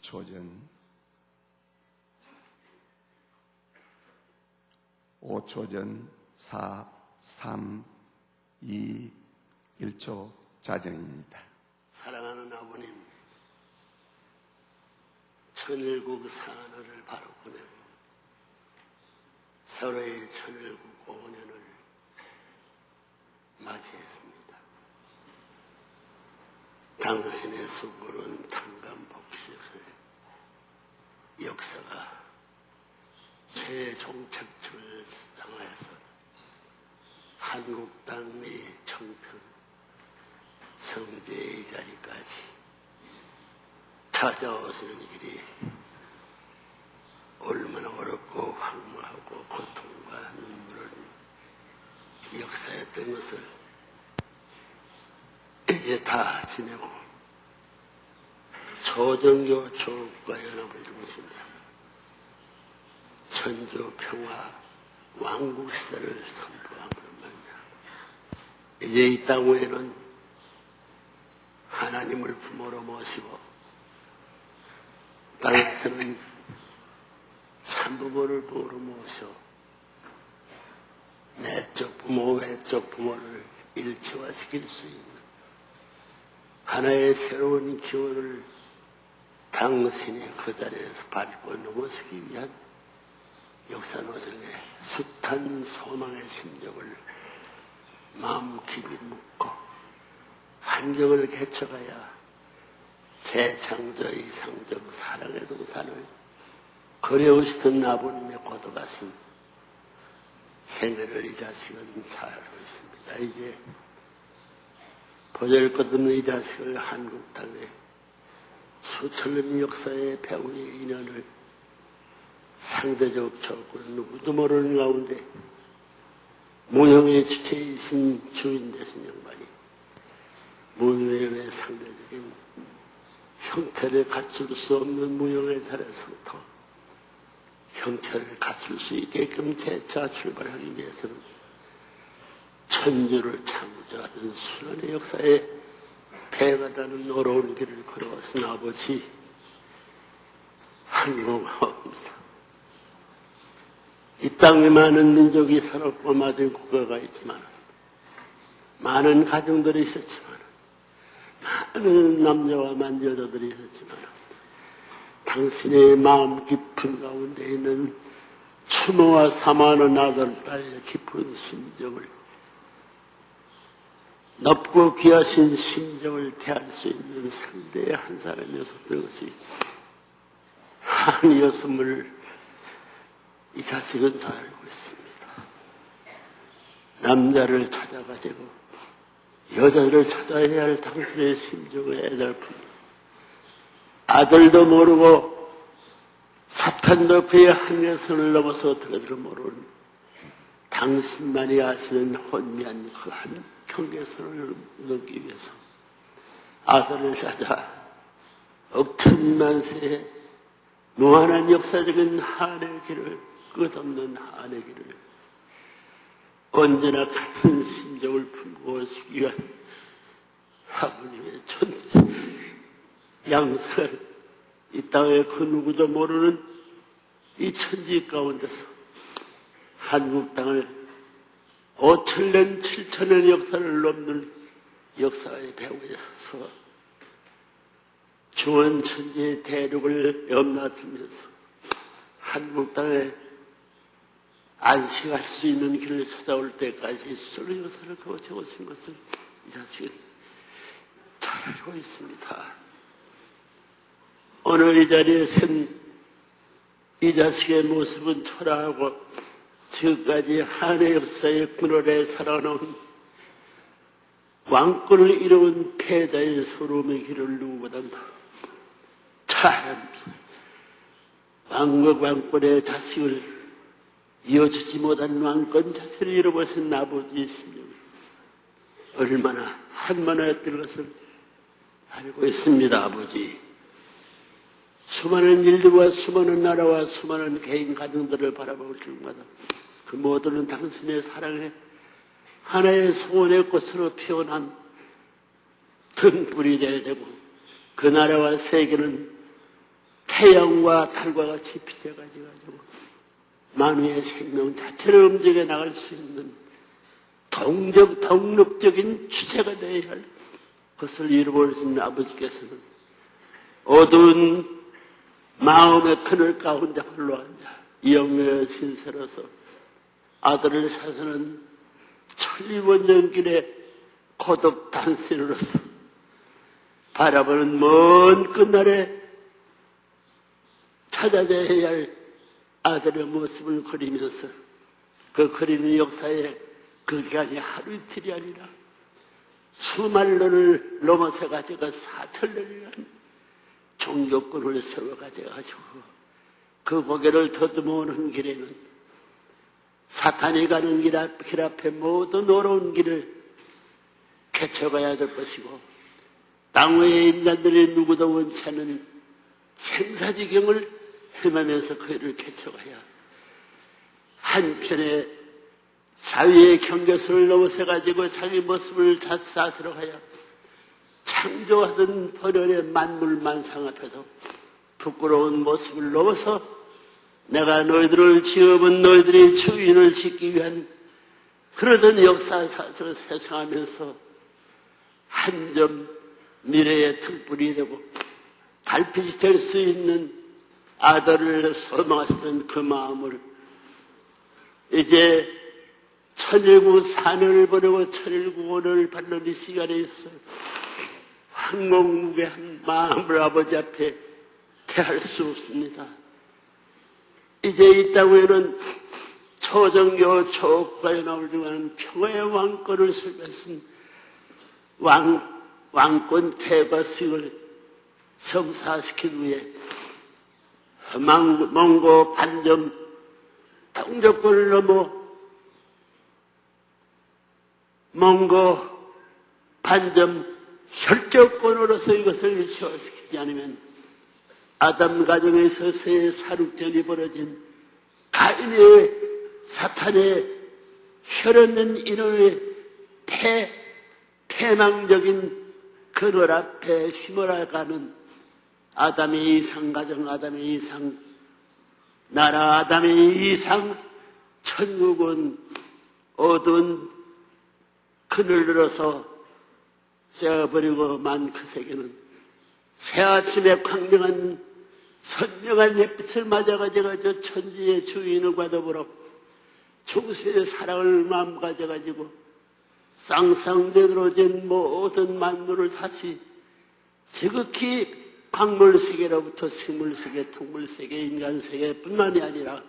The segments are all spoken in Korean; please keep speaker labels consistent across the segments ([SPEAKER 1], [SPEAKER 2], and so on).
[SPEAKER 1] 5초 전 5초 전 4, 3, 2, 1초 자정입니다.
[SPEAKER 2] 사랑하는 아버님, 천일국 사안을 바로 보내고 서로의 천일국 5년을 맞이했습니다. 당신의 수고는 탄감복식의 역사가 최종착취를 향하여서 한국 땅의 청평 성제의 자리까지 찾아오시는 길이 얼마나 어렵고 황무하고 고통과 눈물을 역사했던 것을 이제 다 지내고 초정교 조국과 연합을 중심으로 천주 평화 왕국 시대를 선포함으로 말미암아 이제 이 땅 위에는 하나님을 부모로 모시고 땅에서는 참부모를 부모로 모셔 내적 부모, 외적 부모를 일치화시킬 수 있는 하나의 새로운 기원을 당신이 그 자리에서 밟고 넘어서기 위한 역사노정의 숱한 소망의 심정을 마음 깊이 묻고 환경을 개척하여 재창조의 이상적 사랑의 동산을 그려오시던 아버님의 고도가신 생애를 이 자식은 잘 알고 있습니다. 이제 보잘것없는 이 자식을 한국 땅에 수천 년 역사의 배후의 인연을 상대적 조건 누구도 모르는 가운데 무형의 주체이신 주인 되신 양반이 무형의 상대적인 형태를 갖출 수 없는 무형의 자리에서부터 형체를 갖출 수 있게끔 재차 출발하기 위해서는 천주를 창조하던 순환의 역사에 배가다는 어려운 길을 걸어왔은 아버지 한공하옵니다. 이 땅에 많은 민족이 살았고 맞은 국가가 있지만 많은 가정들이 있었지만 많은 남자와 많은 여자들이 있었지만 당신의 마음 깊은 가운데 있는 추모와 사모하는 아들, 딸의 깊은 심정을 높고 귀하신 심정을 대할 수 있는 상대의 한 사람이었던 것이 아니었음을 이 자식은 잘 알고 있습니다. 남자를 찾아가지고 여자를 찾아야 할 당신의 심정의 애달픔, 아들도 모르고 사탄도 그의 한여선을 넘어서 어떻게들 모르는 당신만이 아시는 혼미한 그 한 경계선을 넘기 위해서 아들을 찾아 억천만세의 무한한 역사적인 한의 길을 끝없는 한의 길을 언제나 같은 심정을 품고 오시기 위한 아버님의 양살 이 땅에 그 누구도 모르는 이 천지 가운데서 한국 땅을 5천년 7천년 역사를 넘는 역사의 배후에 서서 중원천지의 대륙을 염라들면서 한국 땅에 안식할 수 있는 길을 찾아올 때까지 수많은 역사를 거쳐오신 것을 이 자식은 잘 알고 있습니다. 오늘 이 자리에 선 이 자식의 모습은 초라하고 지금까지 한의 역사의 그늘에 살아놓은 왕권을 이루은 패자의 서러움의 길을 누구보다 잘 압니다. 왕국 왕권의 자식을 이어주지 못한 왕권 자체를 잃어버린 아버지의 심정이 얼마나 한만하였던 것을 알고 있습니다. 아버지, 수많은 일들과 수많은 나라와 수많은 개인 가정들을 바라볼 때마다 그 모두는 당신의 사랑에 하나의 소원의 꽃으로 피어난 등불이 되어야 되고 그 나라와 세계는 태양과 달과 같이 빛져가지고 만유의 생명 자체를 움직여 나갈 수 있는 독립적인 주체가 되어야 할 것을 이루어진 아버지께서는 어두운 마음의 그늘 가운데 홀로 앉아 영의 신세로서 아들을 사서는 천리원정길의 고독 단신으로서 바라보는 먼 끝날에 찾아져야 할 아들의 모습을 그리면서 그 그리는 역사에 그 기간이 하루 이틀이 아니라 수만년을 넘어서 가지고 4천년이라는 종교권을 세워 가지고 그 고개를 더듬어 오는 길에는 사탄이 가는 길 앞에 모든 어려운 길을 개척해야 될 것이고 땅 위의 인간들이 누구도 원치 않는 생사지경을 헤매면서 그 일을 개척해야 한편에 자유의 경계선을 넘어서 가지고 자기 모습을 사스러 가야 창조하던 번연의 만물 만상 앞에도 부끄러운 모습을 넘어서 내가 너희들을 지어본 너희들의 주인을 짓기 위한 그러던 역사사를 세상하면서 한 점 미래의 등불이 되고 달빛이 될 수 있는 아들을 소망하셨던 그 마음을 이제 천일구 4년을 보내고 천일구 5년을 받는 이 시간에 있어 황공무게한 마음을 아버지 앞에 대할 수 없습니다. 이제 이 땅에는 초정교 초국가에 나오지만 평화의 왕권을 슬며쓴 왕권 태거식을 성사시킨 후에 몽고 반점 통조권을 넘어 몽고 반점 혈족권으로서 이것을 일체화시키지 않으면 아담 가정에서의 살육전이 벌어진 가인의 사탄의 혈흔는 인원의 패망적인 그늘 앞에 힘을가는 아담의 이상 가정, 아담의 이상 나라, 아담의 이상 천국은 어두운 그늘들어서 쇠어버리고 만 그 세계는 새아침에 광명한 선명한 햇빛을 맞아가지고 천지의 주인과 더불어 중세의 사랑을 마음 가져가지고 쌍쌍대로된 모든 만물을 다시 지극히 광물세계로부터 생물세계, 동물세계, 인간세계뿐만이 아니라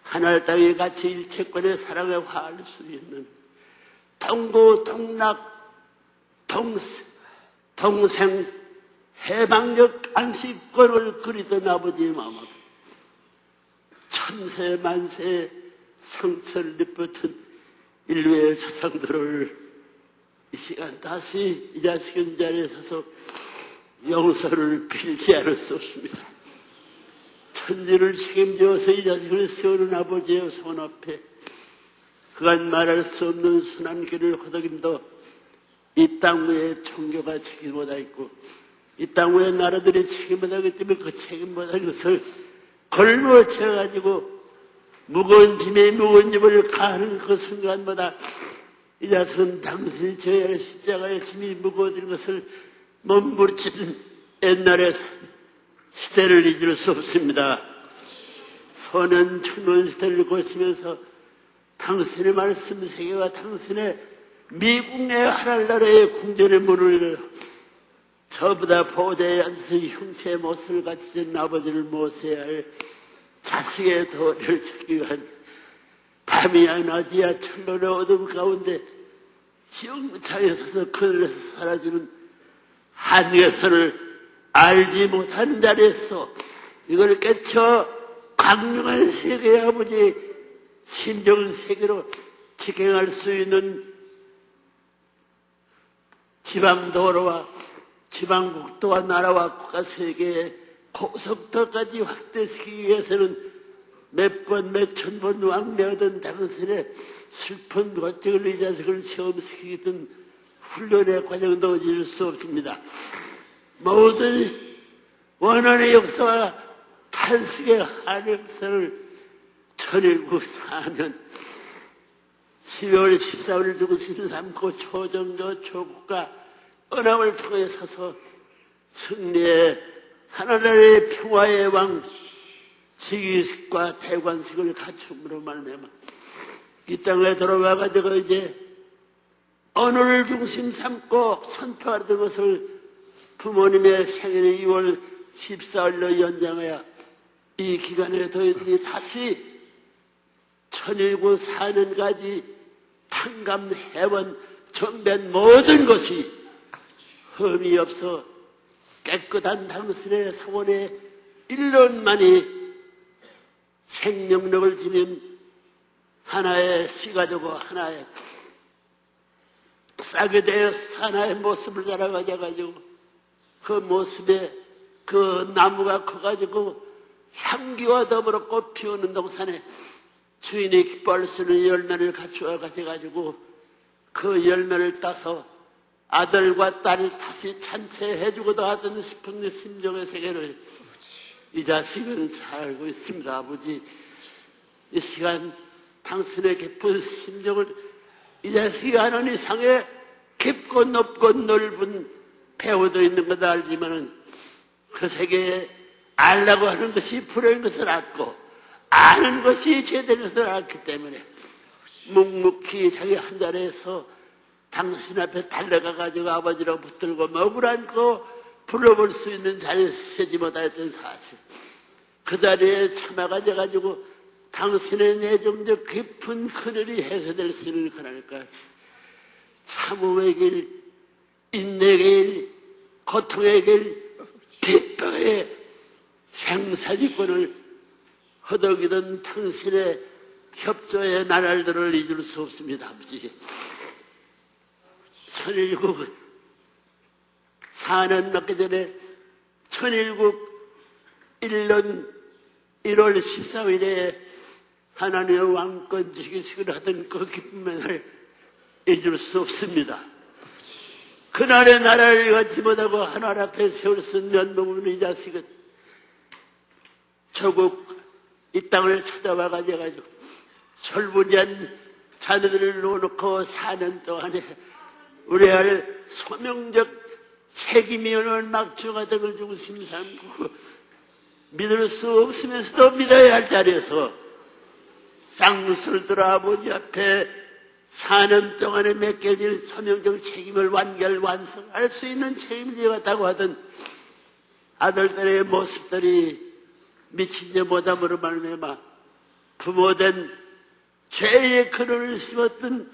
[SPEAKER 2] 하늘 땅에 같이 일체권의 사랑에 화할 수 있는 동고, 동락, 동생, 해방적 안식권을 그리던 아버지의 마음 앞에 천세 만세 상처를 입었던 인류의 조상들을 이 시간 다시 이 자식은 자리에 서서 용서를 빌지 않을 수 없습니다. 천지를 책임져서 이 자식을 세우는 아버지의 손 앞에 그간 말할 수 없는 순한 길을 허덕임도 이 땅 위에 종교가 책임보다 있고 이 땅 위에 나라들이 책임보다 있기 때문에 그 책임보다 것을 걸머쳐가지고 무거운 짐에 무거운 짐을 가하는 그 순간마다 이 자식은 당신이 져야 할 십자가의 짐이 무거워진 것을 몸부림치는 옛날의 시대를 잊을 수 없습니다. 소년 청년 시대를 거치면서 당신의 말씀 세계와 당신의 미국의 하늘나라의 궁전의 문을 열어 저보다 보좌에 앉아서 형체의 모습을 같이 된 아버지를 모셔야 할 자식의 도리를 찾기 위한 밤이야 낮이야 철로의 어둠 가운데 지옥무창에 서서 그늘에서 사라지는 한계선을 알지 못하는 자리에서 이걸 깨쳐 광명한 세계의 아버지 심정은 세계로 직행할 수 있는 지방도로와 지방국도와 나라와 국가 세계의 고속도까지 확대시키기 위해서는 몇 번, 몇 천 번 왕래하던 당신의 슬픈 고통을 이 자식을 체험시키던 훈련의 과정도 잊을 수 없습니다. 모든 원한의 역사와 탈승의 한역사를 1904년 12월 14일 죽으심 삼고 초정조 초국가 언함을 통해 서서 승리의 하나나라의 평화의 왕 즉위식과 대관식을 갖춤으로 말미암아 이 땅에 돌아와가지고 이제 언어를 중심 삼고 선포하던 것을 부모님의 생일의 2월 14일로 연장하여 이 기간에 너희들이 다시 1019-4년까지 탕감해본 정변 모든 것이 흠이 없어 깨끗한 당신의 소원에 일론만이 생명력을 지닌 하나의 씨가 되고 하나의 싹이 되어서 하나의 모습을 자라가지고 그 모습에 그 나무가 커가지고 향기와 더불어 꽃 피우는 동산에 주인이 기뻐할 수 있는 열매를 갖추어 가져가지고 그 열매를 따서 아들과 딸을 다시 찬채해주고도 하던 싶은 심정의 세계를 이 자식은 잘 알고 있습니다. 아버지, 이 시간 당신의 깊은 심정을 이 자식이 하는 이상의 깊고 높고 넓은 배우도 있는 것도 알지만은 그 세계에 알라고 하는 것이 불효인 것을 알고 아는 것이 제대로 것을 알기 때문에 묵묵히 자기 한 자리에서 당신 앞에 달려가가지고 아버지로 붙들고 목을 안고 불러볼 수 있는 자리에 서지 못했던 사실. 그 자리에 참아가지고 당신의 내정적 깊은 그늘이 해소될 수 있는 그날까지 참음의 길, 인내의 길, 고통의 길, 빗방의 생사지권을 허덕이던 당신의 협조의 나날들을 잊을 수 없습니다, 아버지. 1019-4년 넘기 전에 1019-1년 1월 14일에 하나님의 왕권 즉위식을 하던 그 기쁨을 잊을 수 없습니다. 그날의 나라를 갖지 못하고 하나님 앞에 세울 수 있는 면목은 이 자식은 조국 이 땅을 찾아와가지고 철부지한 자녀들을 놓아놓고 4년 동안에 우리 아들 소명적 책임이오는 막주가 등을 주고 심삼고 믿을 수 없으면서도 믿어야 할 자리에서 쌍술들어 아버지 앞에 4년 동안에 맡겨질 소명적 책임을 완성할 수 있는 책임을 지었다고 하던 아들들의 모습들이 미친 데 못함으로 말미암아 부모된 죄의 근원을 심었던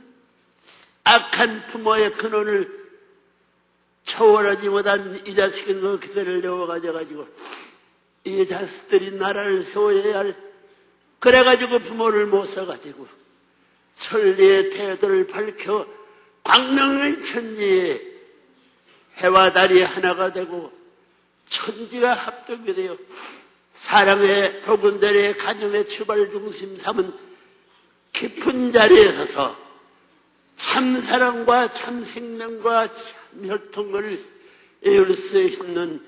[SPEAKER 2] 악한 부모의 근원을 초월하지 못한 이 자식은 그 그대를 내어가져가지고 이 자식들이 나라를 세워야 할 그래가지고 부모를 모셔가지고 천리의 태도를 밝혀 광명의 천지에 해와 달이 하나가 되고 천지가 합동이 되어 사랑의 복음들의 가정의 출발 중심 삼은 깊은 자리에 서서 참 사랑과 참 생명과 참 혈통을 이룰 수 있는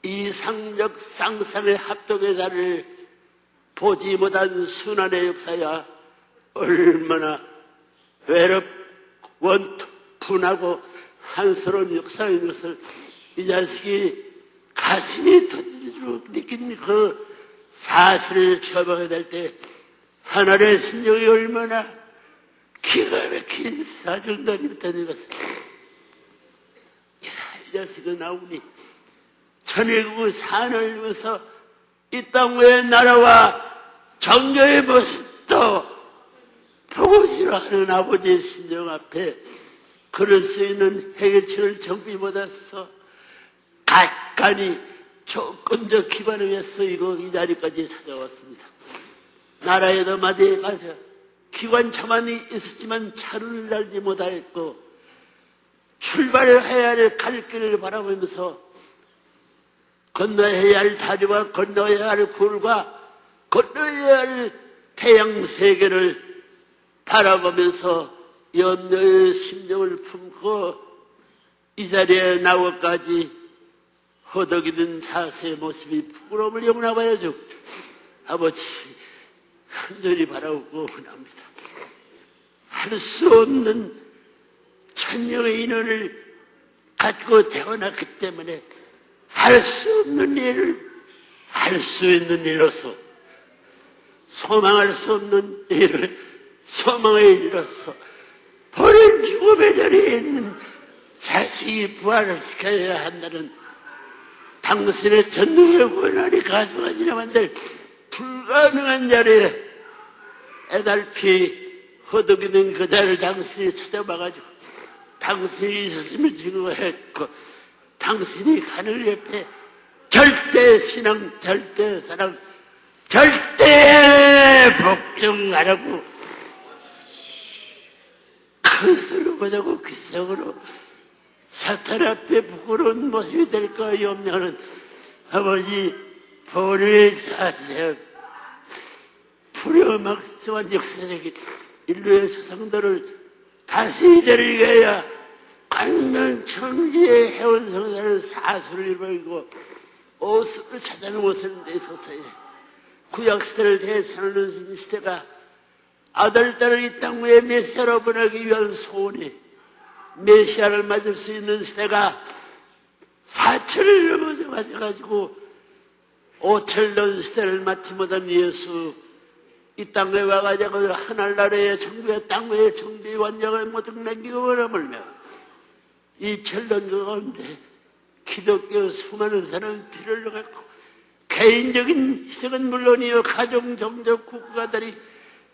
[SPEAKER 2] 이상적 쌍쌍의 합동의 자리를 보지 못한 순환의 역사야 얼마나 분하고 한스러운 역사인 것을 이 자식이 가슴이 터지도록 느낀 그 사실을 처방해야 될 때 하나님의 심정이 얼마나 기가 막힌 사정단이었다는 것을 이 자식은 나오니 1019-4년을 위해서 이 땅의 나라와 정교의 모습도 보고 싫어하는 아버지의 심정 앞에 그럴 수 있는 해결치를 정비받아서 간간히 조건적 기반을 위해서 이 자리까지 찾아왔습니다. 나라에도 마대에 가서 기관차만이 있었지만 차를 날지 못하였고 출발해야 할 갈 길을 바라보면서 건너야 할 다리와 건너야 할 굴과 건너야 할 태양 세계를 바라보면서 염려의 심정을 품고 이 자리에 나와까지 허덕이는 자세의 모습이 부끄러움을 용납하여 주 아버지 간절히 바라고 원합니다. 할 수 없는 천명의 인원을 갖고 태어났기 때문에 할 수 없는 일을 할 수 있는 일로서 소망할 수 없는 일을 소망의 일로서 버린 죽음의 자리에 있는 자식이 부활을 시켜야 한다는 당신의 전능의 권한이 가져가지나 만들 불가능한 자리에 애달피 허덕이는 그 자를 당신이 찾아봐가지고 당신이 있었음을 증거했고 당신이 하늘 옆에 절대 신앙, 절대 사랑, 절대 복종하라고 큰소리로 보자고 귀성으로 사탄 앞에 부끄러운 모습이 될까 염려하는 아버지 보리의 사세 불효막스한 역사적인 인류의 조상들을 다시 데리게야 관명청지의 해원성사를 사수를 이루고 옷을 찾아는 것을 내서서야 구약시대를 대산하는 시대가 아들, 딸을 이 땅 위에 메시아로 보내기 위한 소원이 메시아를 맞을 수 있는 시대가 4천을 넘어져 가지고 5천을 넘은 시대를 맞지 못한 예수 이 땅에 와가지고 하늘나라의 정비와 땅 위의 정비 완전을 모든 남기고 원함을며 이 천년 가운데 기독교 수많은 사람의 피를 흘려갖고 개인적인 희생은 물론이요 가정, 종족, 국가들이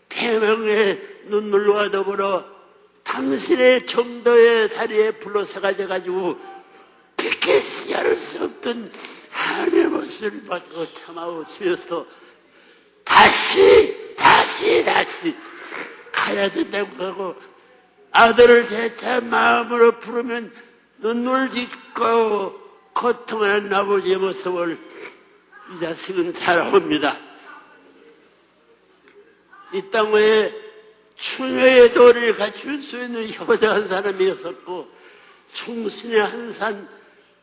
[SPEAKER 2] 대명의 눈물과 더불어 당신의 정도의 자리에 불러서가져가지고 빛게 씨앗을 수 없던 하나님의 모습을 받고 참아오시면서 다시 가야 된다고 하고 아들을 재차 마음으로 부르면 눈물 짓고 고통하는 아버지의 모습을 이 자식은 잘 압니다. 이 땅에 충효의 도를 갖출 수 있는 효자 한 사람이었었고 충신의 한산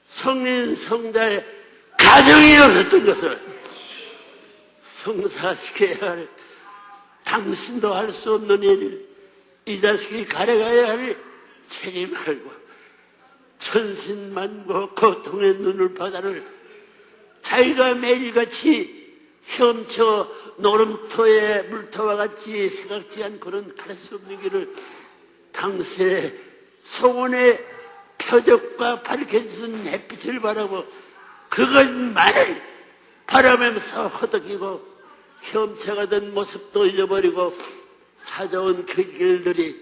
[SPEAKER 2] 성인 성자의 가정이 없었던 것을 성사시켜야 할 당신도 할 수 없는 일을 이 자식이 가려가야 할 책임을 알고 천신만고 고통의 눈을 바다를 자기가 매일같이 헤엄쳐 노름터의 물터와 같이 생각지 않고는 갈 수 없는 길을 당신의 소원의 표적과 밝혀진 햇빛을 바라고 그것만을 바라면서 허덕이고 헤엄쳐가던 모습도 잊어버리고 찾아온 그 길들이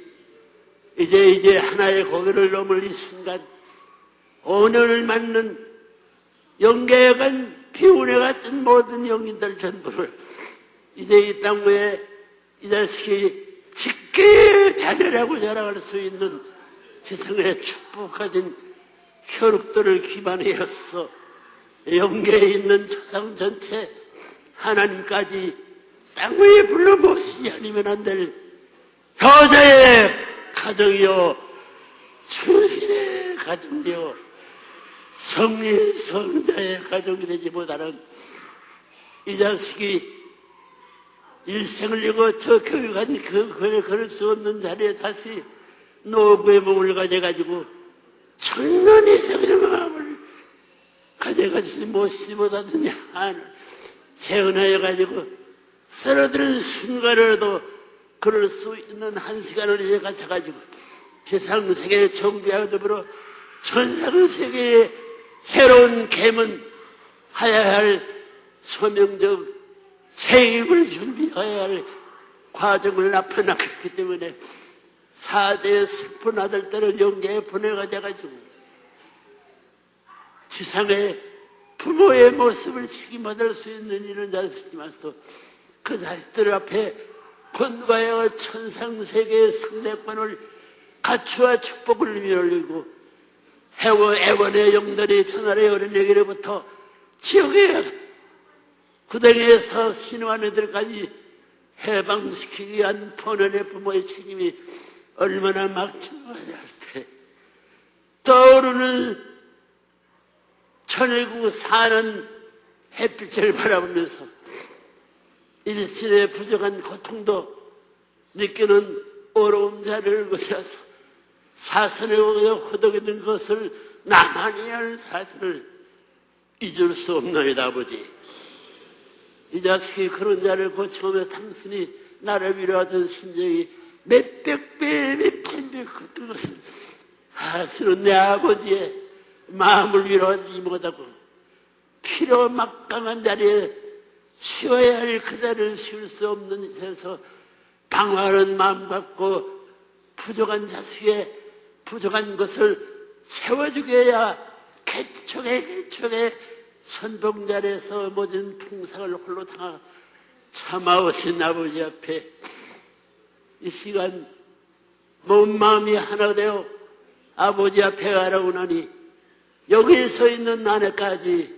[SPEAKER 2] 이제 하나의 고개를 넘을 이 순간 오늘을 맞는 영계에 간 비운에 같은 모든 영인들 전부를 이제 이 땅 위에 이 자식이 직계 자녀라고 자랑할 수 있는 지성의 축복가진 혈육들을 기반하여서 영계에 있는 조상 전체 하나님까지 땅 위에 불러 모시지 않으면 안 될 효자의 가정이요 충신의 가정이요 성인 성자의 가정이 되지 못하는 이 자식이 일생을 이고 저 교육한 그 걸을 수 없는 자리에 다시 노구의 몸을 가져가지고 천년 이상의 마음을 가져가지 못하지 못하느냐 재현하여가지고 쓰러지는 순간이라도 그럴 수 있는 한 시간을 이제 갖춰가지고 세상세계의 정비하고 더불어 천상세계의 새로운 계문 하야 할 소명적 책임을 준비해야 할 과정을 나타났기 때문에 4대의 슬픈 아들들을 영계에 보내가져가지고 지상의 부모의 모습을 책임받을 수 있는 일은 자식이지만서 그 자식들 앞에 권과여 천상세계의 상대권을 갖추어 축복을 위올리고 애원의 영들이 천하의 어린애기로부터 지옥의 구덩이에서 신호한 애들까지 해방시키기 위한 본원의 부모의 책임이 얼마나 막중하냐 할 때 떠오르는 천일국 사는 햇빛을 바라보면서 일신의 부족한 고통도 느끼는 어려운 자를 거쳐서 사선에 허덕이는 것을 나만이 하는 사실을 잊을 수 없나이다. 아버지, 이 자식이 그런 자를 고쳐오며 당신이 나를 위로하던 심정이 몇백 배, 몇천 배 컸던 것을 사실은 내 아버지의 마음을 위로하지 못하고 필요 막강한 자리에 쉬어야 할 그 자리를 쉬울 수 없는 데서 방황하는 마음 갖고 부족한 자식의 부족한 것을 채워주게 해야 개척에 선봉자리에서 모든 풍상을 홀로 당하 참아오신 아버지 앞에 이 시간 몸 마음이 하나 되어 아버지 앞에 가라고 나니 여기 서 있는 나네까지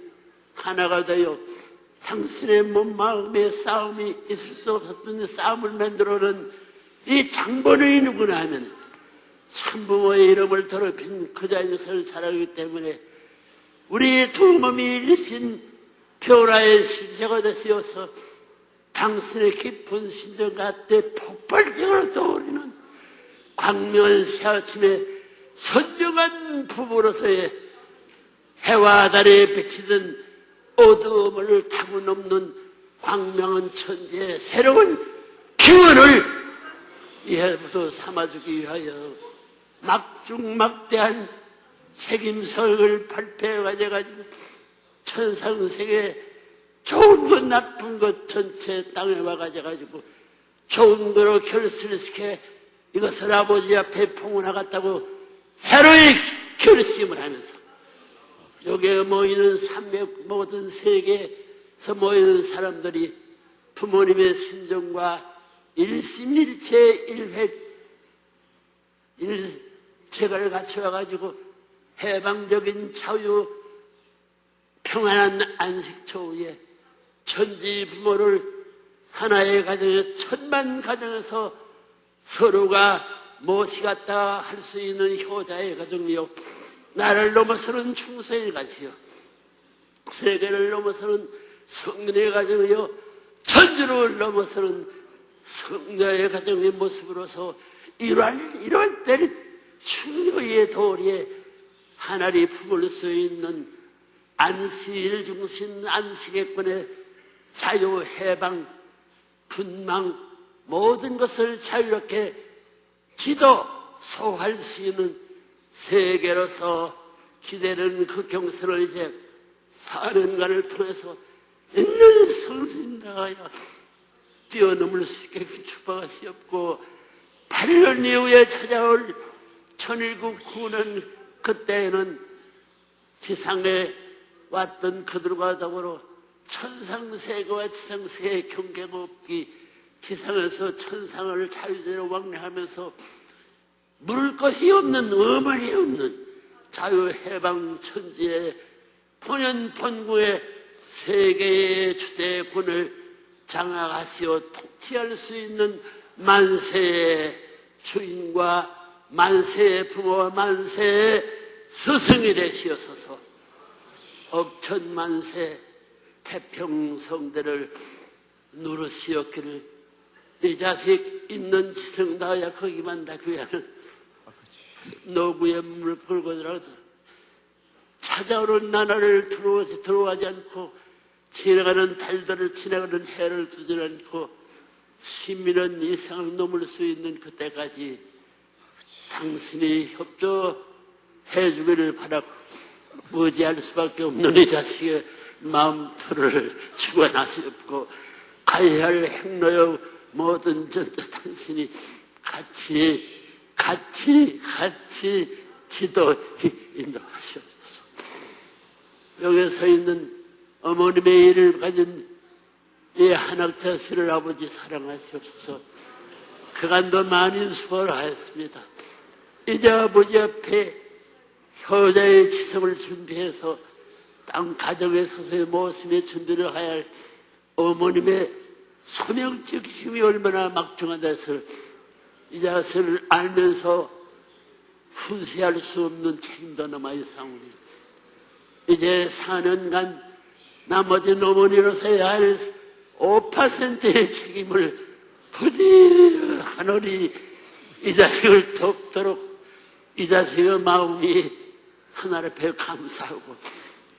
[SPEAKER 2] 하나가 되어 당신의 몸 마음의 싸움이 있을 수 없었던 싸움을 만들어낸 이 장본의 누구나 하면 참부모의 이름을 더럽힌 그 자녀를 잘하기 때문에 우리 두 몸이 일신 변화의 실체가 되시어서 당신의 깊은 신정 가운데 폭발적으로 떠오르는 광명한 새아침에 선명한 부부로서의 해와 달에 비치던 어두움을 타고넘는 광명한 천지의 새로운 기원을 이해부터 삼아주기 위하여 막중막대한 책임서를 발표해 가지고 천상세계 좋은 것 나쁜 것 전체 땅에 와가지고 좋은 거로 결실시켜 이것을 아버지 앞에 봉헌하겠다고 새로이 결심을 하면서 여기에 모이는 모든 세계에서 모이는 사람들이 부모님의 신정과 일심일체 일체를 갖춰와가지고 해방적인 자유 평안한 안식 초후에 천지 부모를 하나의 가정에서 천만 가정에서 서로가 모시갔다 할 수 있는 효자의 가정이요 나를 넘어서는 충성의 가정이요 세계를 넘어서는 성령의 가정이요 천주를 넘어서는 성자의 가정의 모습으로서 이러한 때를 충효의 도리에 하나리 품을 수 있는 안식일 중심 안식의권의 자유, 해방, 분망 모든 것을 자유롭게 지도 소화할 수 있는 세계로서 기대는 그 경선을 이제 사는가를 통해서 있는 성신 나가야 뛰어넘을 수 있게 축복하시옵고 8년 이후에 찾아올 천일국 구는 그때에는 지상에 왔던 그들과 더불어 천상세계와 지상세계의 경계가 없기 지상에서 천상을 자유대로 왕래하면서 물을 것이 없는 어머니 없는 자유해방 천지의 본연본구의 세계의 주대권을 장악하시어 통치할 수 있는 만세의 주인과 만세의 부모와 만세의 스승이 되시옵소서. 억천만세 태평성대를 누르시었기를 이 자식 있는 지성다야 거기만 다 귀하는 노구의 물을 끌고 들어가서 찾아오는 나날을 들어가지 않고 지나가는 달들을 지나가는 해를 두지 않고 시민은 이상을 넘을 수 있는 그때까지 당신이 협조해 주기를 바라고 의지할 수밖에 없는 이 자식의 마음틀을 주관하시옵고 가야 할 행로여 모든 전도 당신이 같이 지도 인도하시옵소서. 여기에 서 있는 어머님의 일을 가진 이 한학자씨를 아버지 사랑하시옵소서. 그간도 많은 수고를 하였습니다. 이제 아버지 앞에 효자의 지성을 준비해서 땅 가정에 서서의 모습의 준비를 해야 할 어머님의 소명적 힘이 얼마나 막중한 것을 이 자세를 알면서 훈세할 수 없는 책임도 남아있사오니 이제 4년간 나머지 어머니로서 해야 할 5%의 책임을 부디하노니 이 자식을 돕도록 이 자식의 마음이 하나님 앞에 감사하고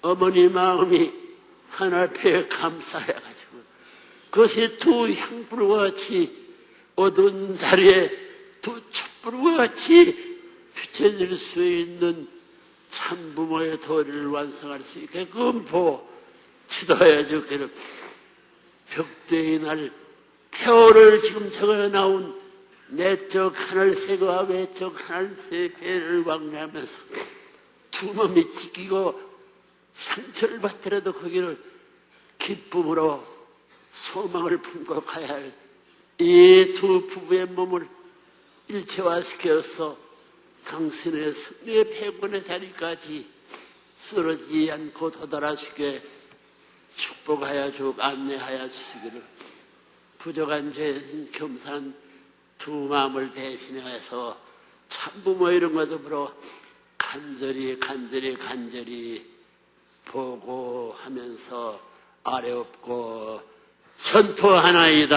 [SPEAKER 2] 어머니 마음이 하나님 앞에 감사해가지고 그것이 두 향불과 같이 어두운 자리에 두 촛불과 같이 비춰질 수 있는 참부모의 도리를 완성할 수 있게끔 지도해 주기를 벽대의 날 태호를 지금 적어 나온 내적 하늘색과 외적 하늘색을 왕래하면서 두 몸이 찢기고 상처를 받더라도 거기를 기쁨으로 소망을 품고 가야 할 이 두 부부의 몸을 일체화시켜서 당신의 승리의 패권의 자리까지 쓰러지지 않고 도달하시게 축복하여 주고 안내하여 주시기를 부족한 죄인 겸산 두 마음을 대신해서 참부모 이름과 더불어 간절히 보고하면서 아뢰옵고 선포하나이다.